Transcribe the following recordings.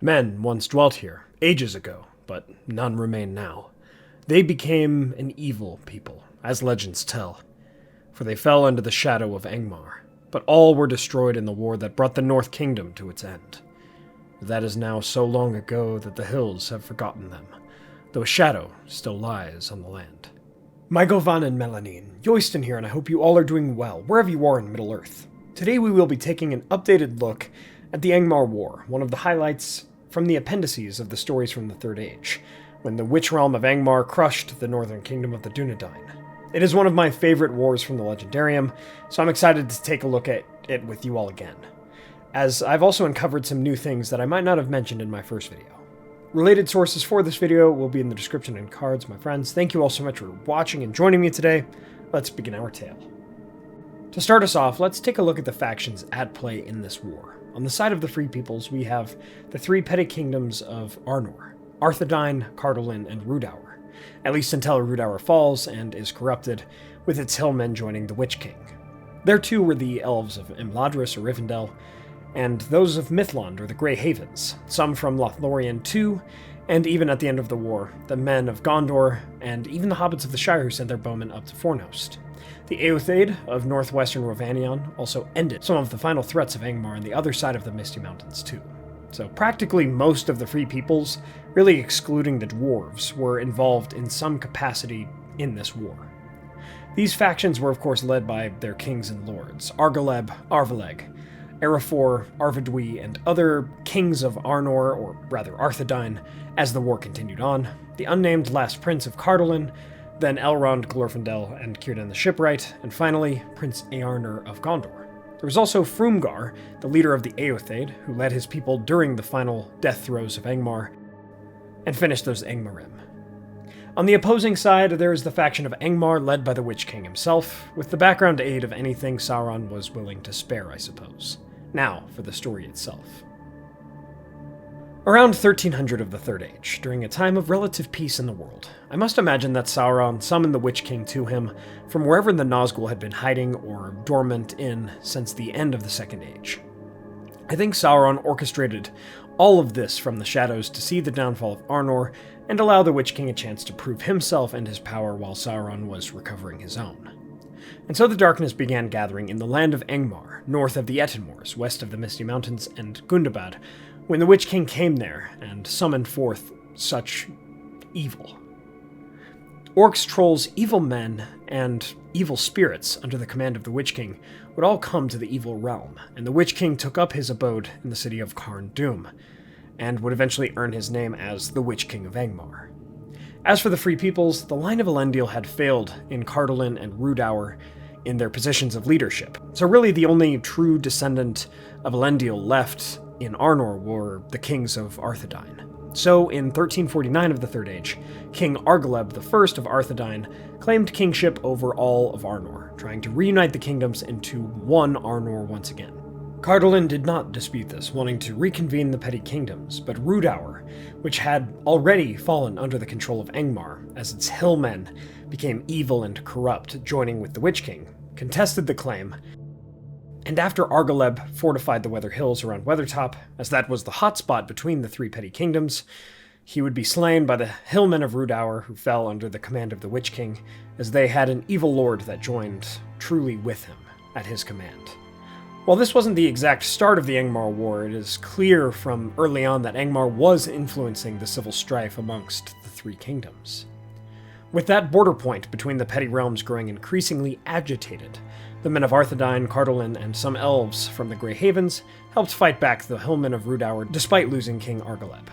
Men once dwelt here, ages ago, but none remain now. They became an evil people, as legends tell, for they fell under the shadow of Angmar, but all were destroyed in the war that brought the North Kingdom to its end. That is now so long ago that the hills have forgotten them, though a shadow still lies on the land. Mygovan and Melanine, Yoiston here, and I hope you all are doing well, wherever you are in Middle-earth. Today we will be taking an updated look at the Angmar War, one of the highlights from the appendices of the stories from the Third Age, when the witch realm of Angmar crushed the northern kingdom of the Dunedain. It is one of my favorite wars from the Legendarium, so I'm excited to take a look at it with you all again, as I've also uncovered some new things that I might not have mentioned in my first video. Related sources for this video will be in the description and cards, my friends. Thank you all so much for watching and joining me today. Let's begin our tale. To start us off, let's take a look at the factions at play in this war. On the side of the Free Peoples, we have the three petty kingdoms of Arnor, Arthedain, Cardolin, and Rudour, at least until Rudour falls and is corrupted, with its hillmen joining the Witch King. There too were the elves of Imladris or Rivendell, and those of Mithlond or the Grey Havens, some from Lothlorien too, and even at the end of the war, the men of Gondor, and even the hobbits of the Shire who sent their bowmen up to Fornost. The Eotheid of northwestern Rovanion also ended some of the final threats of Angmar on the other side of the Misty Mountains too. So practically most of the Free Peoples, really excluding the dwarves, were involved in some capacity in this war. These factions were of course led by their kings and lords, Argaleb, Arvaleg, Arafor, Arvedui, and other kings of Arnor, or rather Arthedain, as the war continued on, the unnamed last prince of Cardolin, then Elrond, Glorfindel, and Círdan the Shipwright, and finally Prince Eärnur of Gondor. There was also Frumgar, the leader of the Eotheid, who led his people during the final death throes of Angmar, and finished those Angmarim. On the opposing side, there is the faction of Angmar led by the Witch King himself, with the background aid of anything Sauron was willing to spare, I suppose. Now, for the story itself. Around 1300 of the Third Age, during a time of relative peace in the world, I must imagine that Sauron summoned the Witch King to him from wherever the Nazgul had been hiding or dormant in since the end of the Second Age. I think Sauron orchestrated all of this from the shadows to see the downfall of Arnor and allow the Witch King a chance to prove himself and his power while Sauron was recovering his own. And so the darkness began gathering in the land of Angmar, north of the Etenmoors, west of the Misty Mountains and Gundabad, when the Witch King came there and summoned forth such evil. Orcs, trolls, evil men, and evil spirits under the command of the Witch King would all come to the evil realm, and the Witch King took up his abode in the city of Carn Dûm, and would eventually earn his name as the Witch King of Angmar. As for the Free Peoples, the line of Elendil had failed in Cardolin and Rudour in their positions of leadership, so really the only true descendant of Elendil left in Arnor were the kings of Arthedain. So, in 1349 of the Third Age, King Argaleb I of Arthedain claimed kingship over all of Arnor, trying to reunite the kingdoms into one Arnor once again. Cardolin did not dispute this, wanting to reconvene the petty kingdoms, but Rudour, which had already fallen under the control of Angmar, as its hillmen became evil and corrupt, joining with the Witch King, contested the claim, and after Argaleb fortified the Weather Hills around Weathertop, as that was the hotspot between the three petty kingdoms, he would be slain by the hillmen of Rudour, who fell under the command of the Witch King, as they had an evil lord that joined truly with him at his command. While this wasn't the exact start of the Angmar War, it is clear from early on that Angmar was influencing the civil strife amongst the three kingdoms. With that border point between the petty realms growing increasingly agitated, the men of Arthedain, Cardolin, and some elves from the Grey Havens helped fight back the hillmen of Rudour despite losing King Argaleb,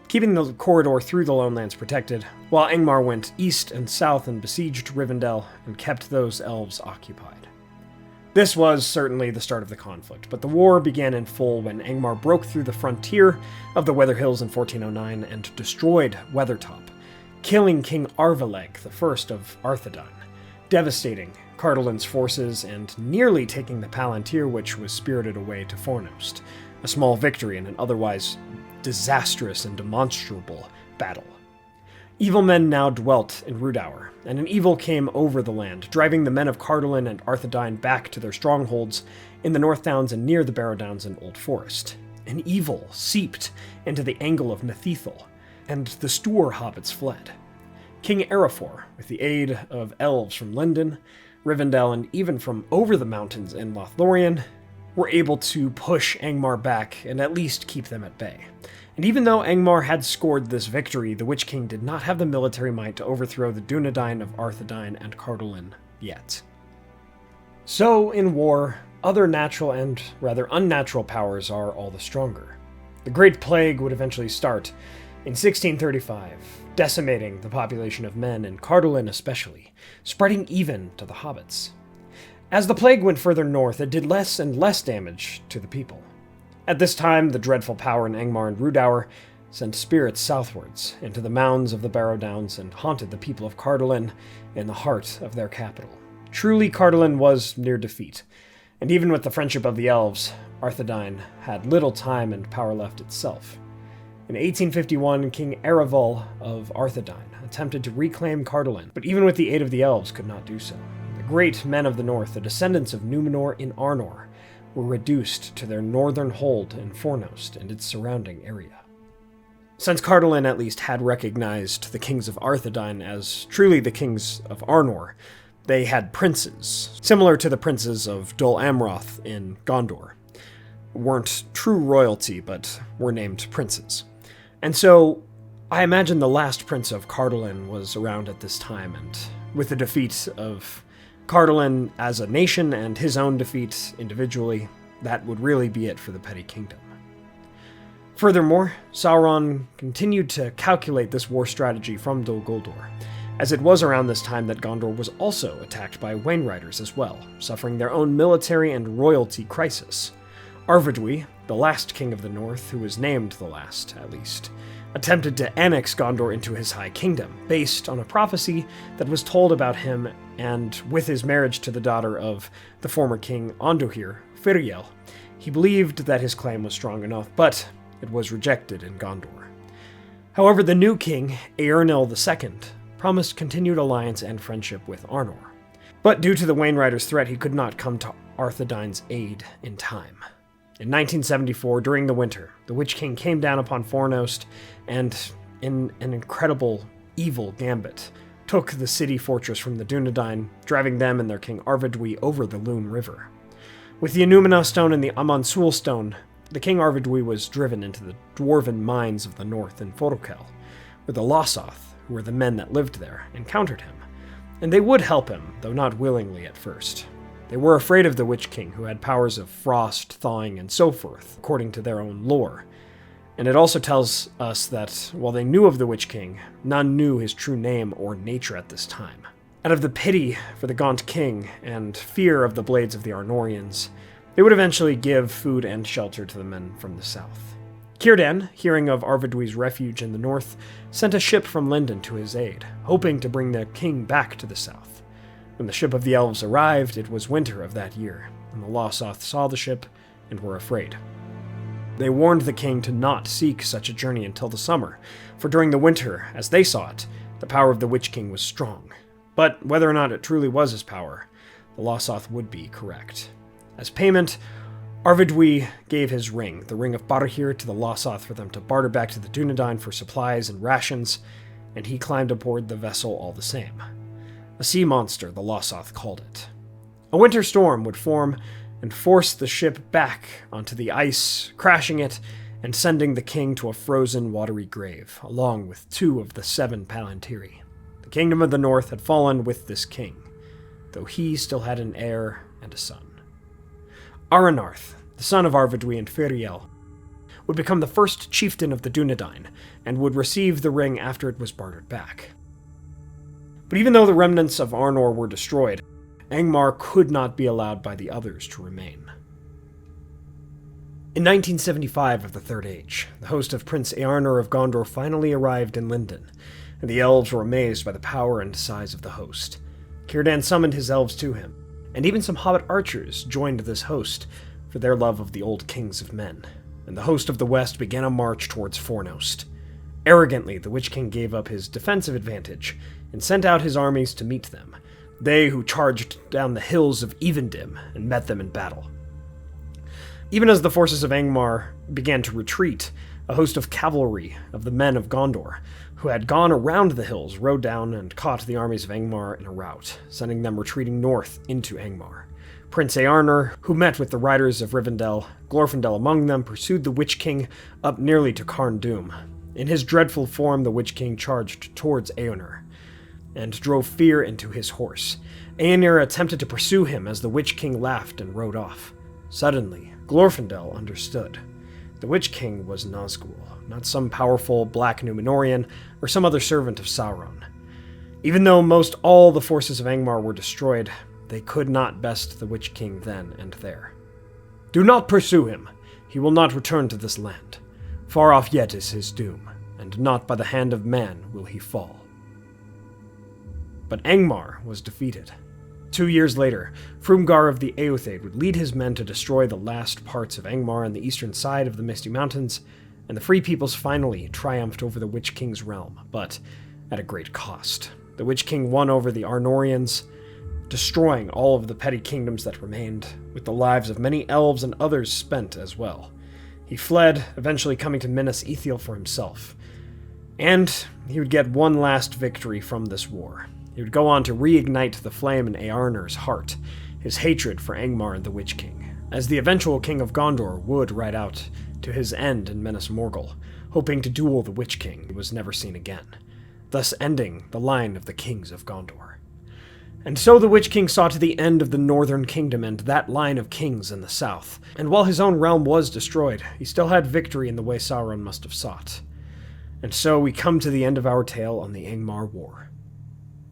keeping the corridor through the Lonelands protected, while Angmar went east and south and besieged Rivendell and kept those elves occupied. This was certainly the start of the conflict, but the war began in full when Angmar broke through the frontier of the Weather Hills in 1409 and destroyed Weathertop, killing King Arvaleg I of Arthedain, devastating Cardolin's forces and nearly taking the Palantir, which was spirited away to Fornost, a small victory in an otherwise disastrous and demonstrable battle. Evil men now dwelt in Rudour, and an evil came over the land, driving the men of Cardolin and Arthedain back to their strongholds in the North Downs and near the Barrow Downs and Old Forest. and evil seeped into the angle of Nethithel, and the Stoor hobbits fled. King Erefor, with the aid of elves from Lindon, Rivendell, and even from over the mountains in Lothlorien, were able to push Angmar back and at least keep them at bay. And even though Angmar had scored this victory, the Witch King did not have the military might to overthrow the Dunedain of Arthedain and Cardolan yet. So, in war, other natural and rather unnatural powers are all the stronger. The Great Plague would eventually start in 1635, decimating the population of men in Cardolan especially, spreading even to the hobbits. As the plague went further north, it did less and less damage to the people. At this time, the dreadful power in Angmar and Rhudaur sent spirits southwards into the mounds of the Barrow Downs and haunted the people of Cardolan in the heart of their capital. Truly, Cardolan was near defeat, and even with the friendship of the elves, Arthedain had little time and power left itself. In 1851, King Ereval of Arthedain attempted to reclaim Cardolan, but even with the aid of the elves could not do so. The great men of the north, the descendants of Númenor in Arnor, were reduced to their northern hold in Fornost and its surrounding area. Since Cardolan at least had recognized the kings of Arthedain as truly the kings of Arnor, they had princes, similar to the princes of Dol Amroth in Gondor. Weren't true royalty, but were named princes. And so, I imagine the last prince of Cardolan was around at this time, and with the defeat of Cardolan as a nation and his own defeat individually, that would really be it for the Petty Kingdom. Furthermore, Sauron continued to calculate this war strategy from Dol Guldur, as it was around this time that Gondor was also attacked by Wainriders as well, suffering their own military and royalty crisis. Arvedui, the last king of the north, who was named the last, at least, attempted to annex Gondor into his high kingdom, based on a prophecy that was told about him, and with his marriage to the daughter of the former king Anduhir, Firiel, he believed that his claim was strong enough, but it was rejected in Gondor. However, the new king, Eärnil II, promised continued alliance and friendship with Arnor. But due to the Wainriders' threat, he could not come to Arthedain's aid in time. In 1974, during the winter, the Witch King came down upon Fornost and, in an incredible evil gambit, took the city fortress from the Dunedain, driving them and their king Arvedui over the Lune River. With the Inumina Stone and the Amansul Stone, the king Arvedui was driven into the dwarven mines of the north in Forokel, where the Lossoth, who were the men that lived there, encountered him. And they would help him, though not willingly at first. They were afraid of the Witch King, who had powers of frost, thawing, and so forth, according to their own lore. And it also tells us that, while they knew of the Witch King, none knew his true name or nature at this time. Out of the pity for the Gaunt King and fear of the blades of the Arnorians, they would eventually give food and shelter to the men from the south. Círdan, hearing of Arvedui's refuge in the north, sent a ship from Lindon to his aid, hoping to bring the king back to the south. When the ship of the elves arrived, it was winter of that year, and the Lossoth saw the ship and were afraid. They warned the king to not seek such a journey until the summer, for during the winter, as they saw it, the power of the Witch King was strong. But whether or not it truly was his power, the Lossoth would be correct. As payment, Arvedui gave his ring, the Ring of Barahir, to the Lossoth for them to barter back to the Dunedain for supplies and rations, and he climbed aboard the vessel all the same. A sea monster, the Lossoth called it. A winter storm would form and force the ship back onto the ice, crashing it and sending the king to a frozen, watery grave, along with 2 of the 7 Palantiri. The kingdom of the north had fallen with this king, though he still had an heir and a son. Aranarth, the son of Arvedui and Firiel, would become the first chieftain of the Dunedain, and would receive the ring after it was bartered back. But even though the remnants of Arnor were destroyed, Angmar could not be allowed by the others to remain. In 1975 of the Third Age, the host of Prince Eärnor of Gondor finally arrived in Lindon, and the elves were amazed by the power and size of the host. Círdan summoned his elves to him, and even some hobbit archers joined this host for their love of the old kings of men, and the host of the west began a march towards Fornost. Arrogantly, the Witch King gave up his defensive advantage and sent out his armies to meet them, they who charged down the hills of Evendim and met them in battle. Even as the forces of Angmar began to retreat, a host of cavalry of the men of Gondor, who had gone around the hills, rode down and caught the armies of Angmar in a rout, sending them retreating north into Angmar. Prince Arnor, who met with the riders of Rivendell, Glorfindel among them, pursued the Witch King up nearly to Carn Dûm. In his dreadful form, the Witch King charged towards Eonir, and drove fear into his horse. Eonir attempted to pursue him as the Witch King laughed and rode off. Suddenly, Glorfindel understood. The Witch King was Nazgul, not some powerful black Númenorian or some other servant of Sauron. Even though most all the forces of Angmar were destroyed, they could not best the Witch King then and there. "Do not pursue him. He will not return to this land. Far off yet is his doom, and not by the hand of man will he fall." But Angmar was defeated. 2 years later, Frumgar of the Eotheid would lead his men to destroy the last parts of Angmar on the eastern side of the Misty Mountains, and the Free Peoples finally triumphed over the Witch King's realm, but at a great cost. The Witch King won over the Arnorians, destroying all of the petty kingdoms that remained, with the lives of many elves and others spent as well. He fled, eventually coming to menace Ethiel for himself. And he would get one last victory from this war. He would go on to reignite the flame in Eärnur's heart, his hatred for Angmar and the Witch King, as the eventual king of Gondor would ride out to his end in Minas Morgul, hoping to duel the Witch King, who was never seen again, thus ending the line of the kings of Gondor. And so the Witch King saw to the end of the Northern Kingdom and that line of kings in the south, and while his own realm was destroyed, he still had victory in the way Sauron must have sought. And so we come to the end of our tale on the Angmar War.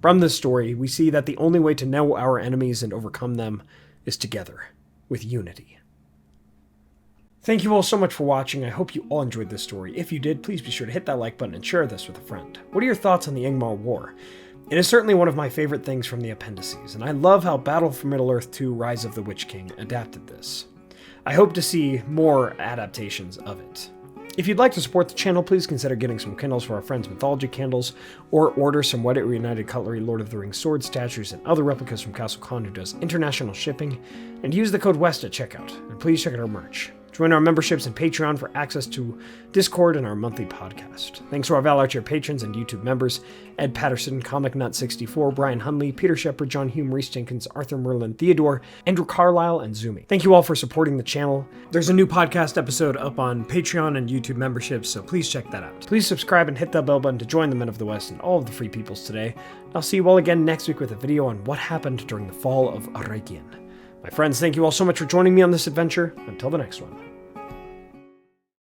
From this story, we see that the only way to know our enemies and overcome them is together, with unity. Thank you all so much for watching. I hope you all enjoyed this story. If you did, please be sure to hit that like button and share this with a friend. What are your thoughts on the Angmar War? It is certainly one of my favorite things from the appendices, and I love how Battle for Middle-earth 2: Rise of the Witch King adapted this. I hope to see more adaptations of it. If you'd like to support the channel, please consider getting some Kindles for our friends Mythologie Candles, or order some Wedded Reunited Cutlery, Lord of the Rings sword statues, and other replicas from Castle Con, who does international shipping, and use the code WEST at checkout, and please check out our merch. Join our memberships and Patreon for access to Discord and our monthly podcast. Thanks to our Valar tier patrons and YouTube members, Ed Patterson, Comic Nut 64, Brian Hunley, Peter Shepard, John Hume, Reese Jenkins, Arthur Merlin, Theodore, Andrew Carlisle, and Zumi. Thank you all for supporting the channel. There's a new podcast episode up on Patreon and YouTube memberships, so please check that out. Please subscribe and hit that bell button to join the Men of the West and all of the Free Peoples today. I'll see you all again next week with a video on what happened during the fall of Eregion. My friends, thank you all so much for joining me on this adventure. Until the next one.